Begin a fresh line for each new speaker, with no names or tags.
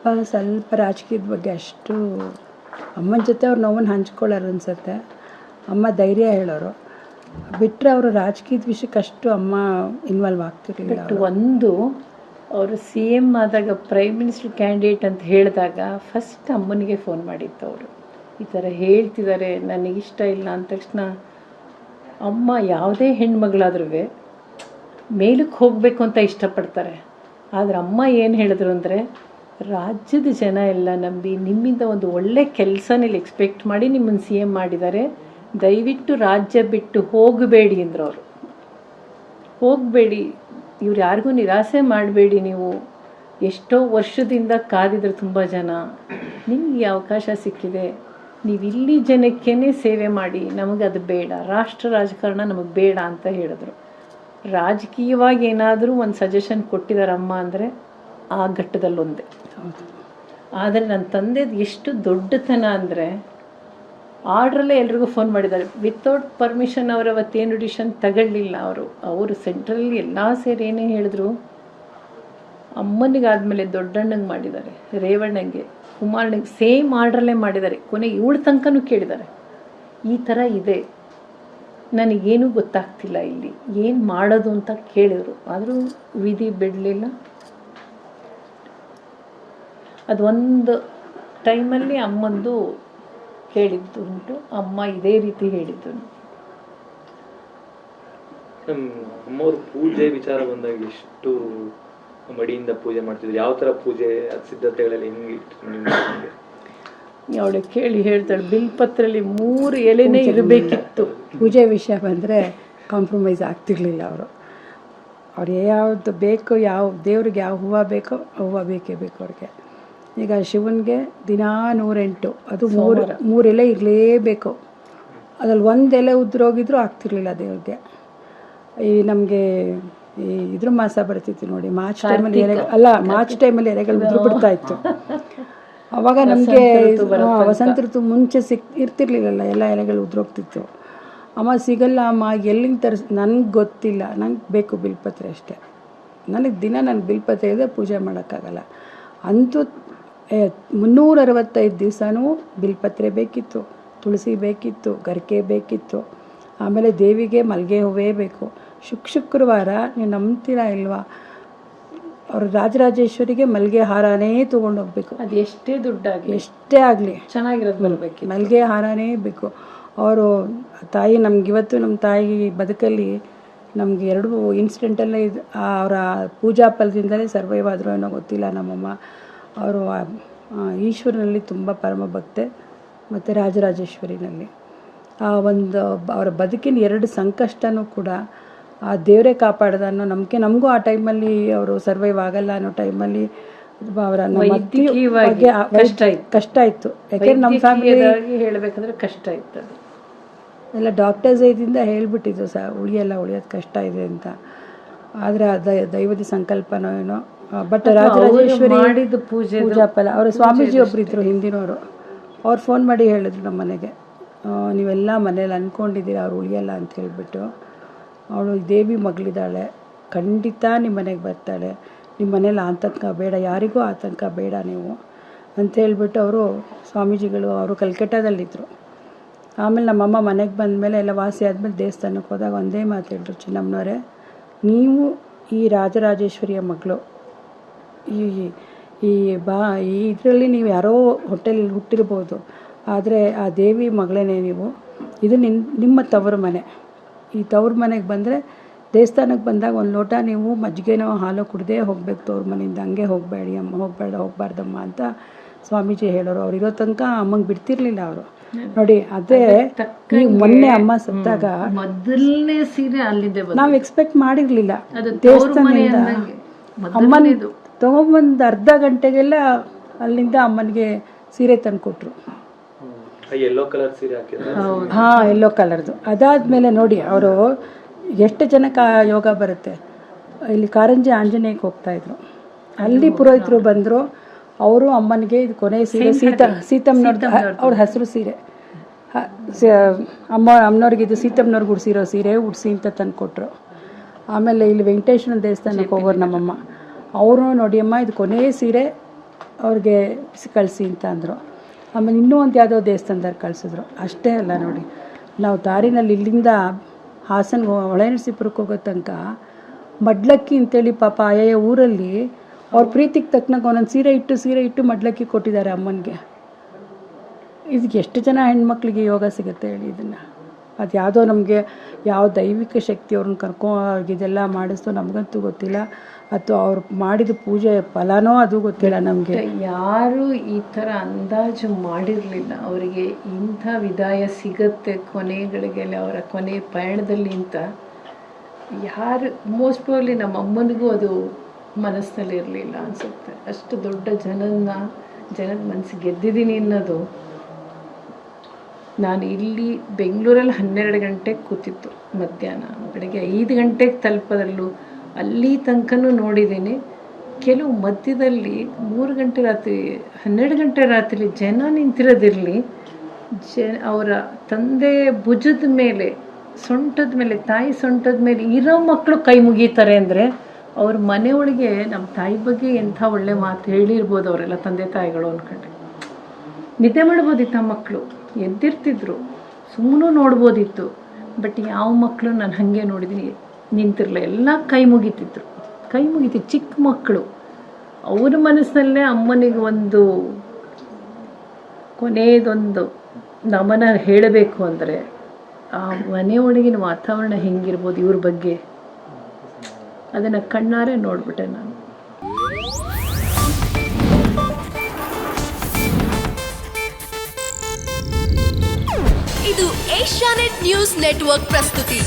ಸ್ವಲ್ಪ ರಾಜಕೀಯದ ಬಗ್ಗೆ ಅಷ್ಟು ಅಮ್ಮನ ಜೊತೆ ಅವ್ರು ನೋವನ್ನು ಹಂಚ್ಕೊಳ್ಳೋರು ಅನ್ಸುತ್ತೆ. ಅಮ್ಮ ಧೈರ್ಯ ಹೇಳೋರು, ಬಿಟ್ಟರೆ ಅವರು ರಾಜಕೀಯದ ವಿಷಯಕ್ಕೆ ಅಷ್ಟು ಅಮ್ಮ ಇನ್ವಾಲ್ವ್ ಆಗ್ತಿರ್ಲಿಲ್ಲ.
ಒಂದು ಅವರು CM ಆದಾಗ ಪ್ರೈಮ್ ಮಿನಿಸ್ಟರ್ ಕ್ಯಾಂಡಿಡೇಟ್ ಅಂತ ಹೇಳಿದಾಗ ಫಸ್ಟ್ ಅಮ್ಮನಿಗೆ ಫೋನ್ ಮಾಡಿತ್ತು. ಅವರು ಈ ಥರ ಹೇಳ್ತಿದ್ದಾರೆ, ನನಗಿಷ್ಟ ಇಲ್ಲ ಅಂದ ತಕ್ಷಣ ಅಮ್ಮ ಯಾವುದೇ ಹೆಣ್ಮಗಳಾದ್ರೂ ಮೇಲಕ್ಕೆ ಹೋಗಬೇಕು ಅಂತ ಇಷ್ಟಪಡ್ತಾರೆ. ಆದರೆ ಅಮ್ಮ ಏನು ಹೇಳಿದ್ರು ಅಂದರೆ, ರಾಜ್ಯದ ಜನ ಎಲ್ಲ ನಂಬಿ ನಿಮ್ಮಿಂದ ಒಂದು ಒಳ್ಳೆ ಕೆಲಸನಲ್ಲಿ ಎಕ್ಸ್ಪೆಕ್ಟ್ ಮಾಡಿ ನಿಮ್ಮನ್ನು CM ಮಾಡಿದ್ದಾರೆ, ದಯವಿಟ್ಟು ರಾಜ್ಯ ಬಿಟ್ಟು ಹೋಗಬೇಡಿ ಅಂದರು. ಅವರು ಹೋಗಬೇಡಿ, ಇವ್ರು ಯಾರಿಗೂ ನಿರಾಸೆ ಮಾಡಬೇಡಿ, ನೀವು ಎಷ್ಟೋ ವರ್ಷದಿಂದ ಕಾದಿದ್ರು ತುಂಬ ಜನ, ನಿಮಗೆ ಅವಕಾಶ ಸಿಕ್ಕಿದೆ, ನೀವು ಇಲ್ಲಿ ಜನಕ್ಕೇ ಸೇವೆ ಮಾಡಿ, ನಮಗದು ಬೇಡ, ರಾಷ್ಟ್ರ ರಾಜಕಾರಣ ನಮಗೆ ಬೇಡ ಅಂತ ಹೇಳಿದ್ರು. ರಾಜಕೀಯವಾಗಿ ಏನಾದರೂ ಒಂದು ಸಜೆಷನ್ ಕೊಟ್ಟಿದ್ದಾರಮ್ಮ ಅಂದರೆ ಆ ಘಟ್ಟದಲ್ಲೊಂದೇ. ಆದರೆ ನನ್ನ ತಂದೆದು ಎಷ್ಟು ದೊಡ್ಡತನ ಅಂದರೆ, ಆರ್ಡ್ರಲ್ಲೇ ಎಲ್ರಿಗೂ ಫೋನ್ ಮಾಡಿದ್ದಾರೆ, ವಿತೌಟ್ ಪರ್ಮಿಷನ್ ಅವರು ಅವತ್ತೇನು ಡಿಸಿಷನ್ ತಗೊಳ್ಳಿಲ್ಲ. ಅವರು ಸೆಂಟ್ರಲ್ಲಿ ಎಲ್ಲ ಸೇರಿ ಏನೇ ಹೇಳಿದ್ರು, ಅಮ್ಮನಿಗಾದ್ಮೇಲೆ ದೊಡ್ಡಣ್ಣಂಗೆ ಮಾಡಿದ್ದಾರೆ, ರೇವಣ್ಣಂಗೆ, ಕುಮಾರಣ್ಣಂಗೆ ಸೇಮ್ ಆರ್ಡ್ರಲ್ಲೇ ಮಾಡಿದ್ದಾರೆ. ಕೊನೆಗೆ 7 ತನಕನೂ ಕೇಳಿದ್ದಾರೆ, ಈ ಥರ ಇದೆ, ನನಗೇನೂ ಗೊತ್ತಾಗ್ತಿಲ್ಲ, ಇಲ್ಲಿ ಏನು ಮಾಡೋದು ಅಂತ ಕೇಳಿದರು. ಆದರೂ ವಿಧಿ ಬಿಡಲಿಲ್ಲ. ಅದೊಂದು ಟೈಮಲ್ಲಿ ಅಮ್ಮಂದು ಹೇಳಿದ್ದು ಉಂಟು, ಅಮ್ಮ ಇದೇ ರೀತಿ ಹೇಳಿದ್ದು.
ಅಮ್ಮವ್ರ ಪೂಜೆ ವಿಚಾರ ಬಂದಾಗ ಎಷ್ಟು ಮಡಿಯಿಂದ ಪೂಜೆ ಮಾಡ್ತಿದ್ರು, ಯಾವ ಥರ ಪೂಜೆ ಸಿದ್ಧತೆಗಳೆಲ್ಲ ಹೆಂಗಿತ್ತು?
ಅವಳು ಕೇಳಿ ಹೇಳ್ತಾಳೆ, ಬಿಲ್ಪತ್ರಲ್ಲಿ 3 ಎಲೆನೇ ಇರಬೇಕಿತ್ತು.
ಪೂಜೆ ವಿಷಯ ಬಂದರೆ ಕಾಂಪ್ರಮೈಸ್ ಆಗ್ತಿರ್ಲಿಲ್ಲ. ಅವ್ರು ಯಾವುದು ಬೇಕು, ಯಾವ ದೇವ್ರಿಗೆ ಯಾವ ಹೂವು ಬೇಕೋ ಹೂವು ಬೇಕೇ ಬೇಕು ಅವ್ರಿಗೆ. ಈಗ ಶಿವನಿಗೆ ದಿನಾ 108, ಅದು 3 ಎಲೆ ಇರಲೇಬೇಕು. ಅದ್ರಲ್ಲಿ 1 ಎಲೆ ಉದ್ರೋಗಿದ್ರೂ ಆಗ್ತಿರ್ಲಿಲ್ಲ ದೇವ್ರಿಗೆ. ಈ ನಮಗೆ ಈ ಇದ್ರ ಮಾಸ ಬರ್ತಿತ್ತು ನೋಡಿ, ಮಾರ್ಚ್ ಟೈಮಲ್ಲಿ ಮಾರ್ಚ್ ಟೈಮಲ್ಲಿ ಎಲೆಗಳು ಉದುರು ಬಿಡ್ತಾ ಇತ್ತು. ಅವಾಗ ನಮಗೆ ವಸಂತ ಋತು ಮುಂಚೆ ಇರ್ತಿರ್ಲಿಲ್ಲ, ಎಲ್ಲ ಎಲೆಗಳು ಉದುರೋಗ್ತಿತ್ತು. ಅಮ್ಮ ಸಿಗಲ್ಲ ಅಮ್ಮ, ಎಲ್ಲಿಂದ ನನಗೆ ಗೊತ್ತಿಲ್ಲ, ನಂಗೆ ಬೇಕು ಬಿಲ್ಪತ್ರೆ ಅಷ್ಟೇ, ನನಗೆ ದಿನ ನನಗೆ ಬಿಲ್ಪತ್ರೆ ಇದೆ, ಪೂಜೆ ಮಾಡೋಕ್ಕಾಗಲ್ಲ. ಅಂತೂ 365 ದಿವಸನೂ ಬಿಲ್ಪತ್ರೆ ಬೇಕಿತ್ತು, ತುಳಸಿ ಬೇಕಿತ್ತು, ಗರಿಕೆ ಬೇಕಿತ್ತು, ಆಮೇಲೆ ದೇವಿಗೆ ಮಲ್ಲಿಗೆ ಹೂವೇ ಬೇಕು. ಶುಕ್ರವಾರ ನೀವು ನಂಬ್ತೀರಾ ಇಲ್ವಾ, ಅವರು ರಾಜರಾಜೇಶ್ವರಿಗೆ ಮಲ್ಲಿಗೆ ಹಾರನೇ ತೊಗೊಂಡೋಗ್ಬೇಕು.
ಅದು ಎಷ್ಟೇ ದುಡ್ಡಾಗಲಿ ಎಷ್ಟೇ
ಆಗಲಿ
ಚೆನ್ನಾಗಿರೋದು ಬರಬೇಕು,
ಮಲ್ಲಿಗೆ ಹಾರನೇ ಬೇಕು. ಅವರು ತಾಯಿ ನಮಗಿವತ್ತು ನಮ್ಮ ತಾಯಿ ಬದುಕಲ್ಲಿ ನಮಗೆ 2 ಇನ್ಸಿಡೆಂಟಲ್ಲೇ ಇದು ಅವರ ಪೂಜಾ ಫಲದಿಂದಲೇ ಸರ್ವೈವ್ ಆದರೂ ಏನೋ ಗೊತ್ತಿಲ್ಲ. ನಮ್ಮಮ್ಮ ಅವರು ಈಶ್ವರನಲ್ಲಿ ತುಂಬ ಪರಮ ಭಕ್ತೆ, ಮತ್ತು ರಾಜರಾಜೇಶ್ವರಿನಲ್ಲಿ ಆ ಒಂದು ಅವರ ಬದುಕಿನ 2 ಸಂಕಷ್ಟನೂ ಕೂಡ ಆ ದೇವರೇ ಕಾಪಾಡ್ದ ಅನ್ನೋ ನಂಬಿಕೆ ನಮಗೂ ಆ ಟೈಮಲ್ಲಿ ಅವರು ಸರ್ವೈವ್ ಆಗಲ್ಲ ಅನ್ನೋ ಟೈಮಲ್ಲಿ ಅವರ ಕಷ್ಟ ಇತ್ತು. ಯಾಕೆಂದ್ರೆ ನಮ್ಮ ಫ್ಯಾಮಿಲಿ
ಹೇಳಬೇಕಂದ್ರೆ ಕಷ್ಟ ಇತ್ತು.
ಎಲ್ಲ ಡಾಕ್ಟರ್ಸ್ ಇದರಿಂದ ಹೇಳ್ಬಿಟ್ಟಿದ್ದು ಉಳಿಯೋದು ಕಷ್ಟ ಇದೆ ಅಂತ. ಆದರೆ ದೈವದ ಸಂಕಲ್ಪನೋ ಏನೋ. ಬಟ್ ರಾಜರಾಜೇಶ್ವರಿ
ಮಾಡಿದ್ದು ಪೂಜಾ
ಫಲ. ಅವರು ಸ್ವಾಮೀಜಿ ಒಬ್ರು ಇದ್ರು ಹಿಂದಿನವರು, ಅವ್ರು ಫೋನ್ ಮಾಡಿ ಹೇಳಿದ್ರು ನಮ್ಮ ಮನೆಗೆ, ನೀವೆಲ್ಲ ಮನೇಲಿ ಅಂದ್ಕೊಂಡಿದ್ದೀರಾ ಅವ್ರು ಉಳಿಯಲ್ಲ ಅಂತ ಹೇಳಿಬಿಟ್ಟು. ಅವಳು ದೇವಿ ಮಗಳಿದ್ದಾಳೆ, ಖಂಡಿತ ನಿಮ್ಮ ಮನೆಗೆ ಬರ್ತಾಳೆ, ನಿಮ್ಮ ಮನೇಲಿ ಆತಂಕ ಬೇಡ, ಯಾರಿಗೂ ಆತಂಕ ಬೇಡ ನೀವು ಅಂತ ಹೇಳ್ಬಿಟ್ಟು ಅವರು ಸ್ವಾಮೀಜಿಗಳು ಅವರು ಕಲ್ಕಟ್ಟಾದಲ್ಲಿದ್ದರು. ಆಮೇಲೆ ನಮ್ಮಮ್ಮ ಮನೆಗೆ ಬಂದಮೇಲೆ ಎಲ್ಲ ವಾಸಿ ಆದಮೇಲೆ ದೇವಸ್ಥಾನಕ್ಕೆ ಹೋದಾಗ ಒಂದೇ ಮಾತು ಹೇಳಿದ್ರು, ಚಿನ್ನಮ್ಮನವರೇ ನೀವು ಈ ರಾಜರಾಜೇಶ್ವರಿಯ ಮಗಳು, ಈ ಇದರಲ್ಲಿ ನೀವು ಯಾರೋ ಹೊಟ್ಟೆಲಿ ಹುಟ್ಟಿರ್ಬೋದು, ಆದರೆ ಆ ದೇವಿ ಮಗಳೇ ನೀವು. ಇದು ನಿಮ್ಮ ತವರು ಮನೆ. ಈ ತವ್ರ ಮನೆಗೆ ಬಂದರೆ ದೇವಸ್ಥಾನಕ್ಕೆ ಬಂದಾಗ ಒಂದು ಲೋಟ ನೀವು ಮಜ್ಜಿಗೆನೋ ಹಾಲು ಕುಡ್ದೇ ಹೋಗ್ಬೇಕು ತವ್ರ ಮನೆಯಿಂದ, ಹಂಗೆ ಹೋಗಬೇಡಿ ಅಮ್ಮ, ಹೋಗಬಾರ್ದಮ್ಮ ಅಂತ ಸ್ವಾಮೀಜಿ ಹೇಳೋರು. ಅವ್ರು ಇರೋ ತನಕ ಅಮ್ಮಂಗೆ ಬಿಡ್ತಿರ್ಲಿಲ್ಲ ಅವರು. ನೋಡಿ ಅದೇ ಈಗ ಮೊನ್ನೆ ಅಮ್ಮ ಸತ್ತಾಗ
ಮೊದಲನೇ ಸೀರೆ ಅಲ್ಲಿಂದ
ನಾವು ಎಕ್ಸ್ಪೆಕ್ಟ್ ಮಾಡಿರ್ಲಿಲ್ಲ. ದೇವಸ್ಥಾನದಿಂದ ಅಮ್ಮನ ತಗೊಂಬಂದು ಅರ್ಧ ಗಂಟೆಗೆಲ್ಲ ಅಲ್ಲಿಂದ ಅಮ್ಮನಿಗೆ ಸೀರೆ ತಂದು ಕೊಟ್ರು. ಯೆಲ್ಲೋ ಕಲರ್ದು. ಅದಾದ್ಮೇಲೆ ನೋಡಿ ಅವರು ಎಷ್ಟು ಜನಕ್ಕೆ ಯೋಗ ಬರುತ್ತೆ. ಇಲ್ಲಿ ಕಾರಂಜಿ ಆಂಜನೇಯಕ್ಕೆ ಹೋಗ್ತಾಯಿದ್ರು, ಅಲ್ಲಿ ಪುರೋಹಿತರು ಬಂದರು. ಅವರು ಅಮ್ಮನಿಗೆ ಇದು ಕೊನೆ ಸೀರೆ ಸೀತಮ್ಮನವ್ರದ್ದು, ಅವ್ರ ಹೆಸರು ಸೀರೆ, ಅಮ್ಮನವ್ರಿಗೆ ಇದು ಸೀತಮ್ಮನವ್ರಿಗೆ ಉಡ್ಸಿರೋ ಸೀರೆ ಉಡ್ಸಿ ಅಂತ ತಂದು ಕೊಟ್ಟರು. ಆಮೇಲೆ ಇಲ್ಲಿ ವೆಂಕಟೇಶ್ವರ ದೇವಸ್ಥಾನಕ್ಕೆ ಹೋಗೋರು ನಮ್ಮಮ್ಮ, ಅವರು ನೋಡಿ ಅಮ್ಮ ಇದು ಕೊನೆ ಸೀರೆ ಅವ್ರಿಗೆ ಕಳಿಸಿ ಅಂತ ಅಂದರು. ಆಮೇಲೆ ಇನ್ನೂ ಒಂದು ಯಾವುದೋ ದೇವಸ್ಥಾನದಲ್ಲಿ ಕಳಿಸಿದ್ರು. ಅಷ್ಟೇ ಅಲ್ಲ ನೋಡಿ, ನಾವು ದಾರಿನಲ್ಲಿ ಇಲ್ಲಿಂದ ಹಾಸನ್ಗೆ ಹೊಳೆನರಸೀಪುರಕ್ಕೆ ಹೋಗೋ ತನಕ ಮಡ್ಲಕ್ಕಿ ಅಂತೇಳಿ ಪಾಪ ಆಯಾ ಊರಲ್ಲಿ ಅವ್ರ ಪ್ರೀತಿಗೆ ತಕ್ಕನಾಗ ಒಂದೊಂದು ಸೀರೆ ಇಟ್ಟು ಮಡ್ಲಕ್ಕಿ ಕೊಟ್ಟಿದ್ದಾರೆ ಅಮ್ಮನಿಗೆ. ಇದಕ್ಕೆ ಎಷ್ಟು ಜನ ಹೆಣ್ಮಕ್ಳಿಗೆ ಯೋಗ ಸಿಗುತ್ತೆ ಹೇಳಿ ಇದನ್ನು. ಅದು ಯಾವುದೋ ನಮಗೆ ಯಾವ ದೈವಿಕ ಶಕ್ತಿ ಅವ್ರನ್ನ ಇದೆಲ್ಲ ಮಾಡಿಸ್ತೋ ನಮಗಂತೂ ಗೊತ್ತಿಲ್ಲ, ಅಥವಾ ಅವ್ರು ಮಾಡಿದ ಪೂಜೆ ಫಲನೋ ಅದು ಗೊತ್ತಿಲ್ಲ ನಮಗೆ.
ಯಾರು ಈ ಥರ ಅಂದಾಜು ಮಾಡಿರಲಿಲ್ಲ ಅವರಿಗೆ ಇಂಥ ವಿದಾಯ ಸಿಗತ್ತೆ ಕೊನೆಗಳಿಗೆಲ್ಲ ಅವರ ಕೊನೆ ಪಯಣದಲ್ಲಿ ಅಂತ. ಯಾರು ಮೋಸ್ಟ್ ಪ್ರಾಬಬ್ಲಿ ನಮ್ಮ ಅಮ್ಮನಿಗೂ ಅದು ಮನಸ್ಸಿನಲ್ಲಿ ಇರಲಿಲ್ಲ ಅನಿಸುತ್ತೆ. ಅಷ್ಟು ದೊಡ್ಡ ಜನದ ಮನಸ್ಸು ಗೆದ್ದಿದ್ದೀನಿ ಅನ್ನೋದು. ನಾನು ಇಲ್ಲಿ ಬೆಂಗಳೂರಲ್ಲಿ 12 ಗಂಟೆಗೆ ಕೂತಿತ್ತು, ಮಧ್ಯಾಹ್ನ ಬೆಳಗ್ಗೆ 5 ಗಂಟೆಗೆ ತಲುಪೋದ್ರಲ್ಲೂ ಅಲ್ಲಿ ತನಕನೂ ನೋಡಿದ್ದೀನಿ. ಕೆಲವು ಮಧ್ಯದಲ್ಲಿ 3 ಗಂಟೆ ರಾತ್ರಿ 12 ಗಂಟೆ ರಾತ್ರಿ ಜನ ನಿಂತಿರೋದಿರಲಿ, ಅವರ ತಂದೆ ಭುಜದ ಮೇಲೆ ಸೊಂಟದ ಮೇಲೆ ತಾಯಿ ಸೊಂಟದ ಮೇಲೆ ಇರೋ ಮಕ್ಕಳು ಕೈ ಮುಗೀತಾರೆ ಅಂದರೆ ಅವ್ರ ಮನೆಯೊಳಗೆ ನಮ್ಮ ತಾಯಿ ಬಗ್ಗೆ ಎಂಥ ಒಳ್ಳೆ ಮಾತು ಹೇಳಿರ್ಬೋದು ಅವರೆಲ್ಲ ತಂದೆ ತಾಯಿಗಳು ಅಂದ್ಕೊಂಡೆ. ನಿದ್ದೆ ಮಾಡ್ಬೋದಿತ್ತು ಆ ಮಕ್ಕಳು, ಎದ್ದಿರ್ತಿದ್ರು, ಸುಮ್ಮನೆ ನೋಡ್ಬೋದಿತ್ತು. ಬಟ್ ಯಾವ ಮಕ್ಕಳು ನಾನು ಹಾಗೆ ನೋಡಿದ್ದೀನಿ ನಿಂತಿರಲಿಲ್ಲ, ಎಲ್ಲ ಕೈ ಮುಗಿತಿದ್ರು. ಚಿಕ್ಕ ಮಕ್ಕಳು. ಅವ್ರ ಮನಸ್ಸಿನಲ್ಲೇ ಅಮ್ಮನಿಗೆ ಒಂದು ಕೊನೆಯದೊಂದು ನಮನ ಹೇಳಬೇಕು ಅಂದರೆ ಆ ಮನೆಯೊಳಗಿನ ವಾತಾವರಣ ಹೆಂಗಿರ್ಬೋದು ಇವ್ರ ಬಗ್ಗೆ, ಅದನ್ನು ಕಣ್ಣಾರೆ ನೋಡ್ಬಿಟ್ಟೆ ನಾನು.
ಇದು ಏಷ್ಯಾನೆಟ್ ನ್ಯೂಸ್ ನೆಟ್ವರ್ಕ್ ಪ್ರಸ್ತುತಿ.